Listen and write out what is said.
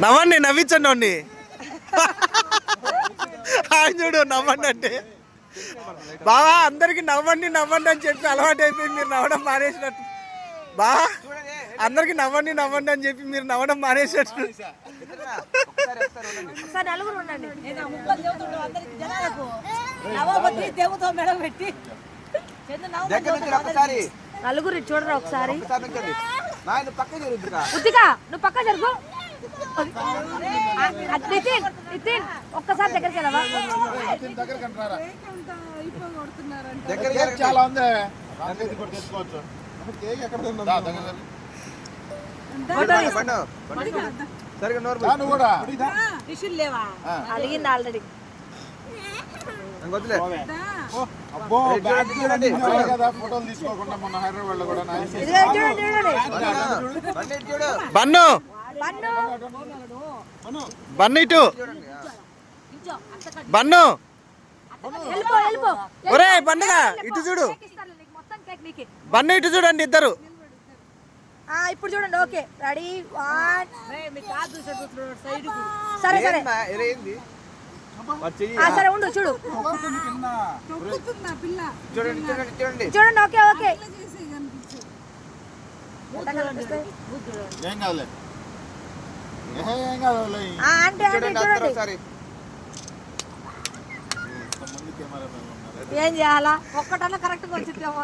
నవ్వండి, నవ్వించండి వాడిని. ఆయన చూడు నవ్వండి అంటే. బావా అందరికి నవ్వండి నవ్వండి అని చెప్పి అలవాటు అయిపోయింది, మీరు నవ్వడం మానేసినట్టు. బావా అందరికి నవ్వండి నవ్వండి అని చెప్పి మీరు నవ్వడం మానేసినట్టు. నలుగురు చూడరా ఒకసారి. నువ్వు పక్క జరుగు. నితిన్ ఒక్కసారి దగ్గరికి వెళ్ళవా? చాలా ఉంది. అడిగింది ఆల్రెడీ. ఫోటోలు తీసుకోకుండా మొన్న హైదరాబాద్ లో కూడా బన్ను బన్ను ఇటు బన్ను. ఒరే బన్నుగా ఇటు చూడు, బన్ను ఇటు చూడండి ఇద్దరు. ఇప్పుడు చూడండి. Okay ready. సరే సరే సరే ఉండు చూడు చూడండి. ఓకే ఓకే అంటే చూడండి. ఏం చేయాలా? ఒక్కటన్నా కరెక్ట్గా వచ్చిందేమో.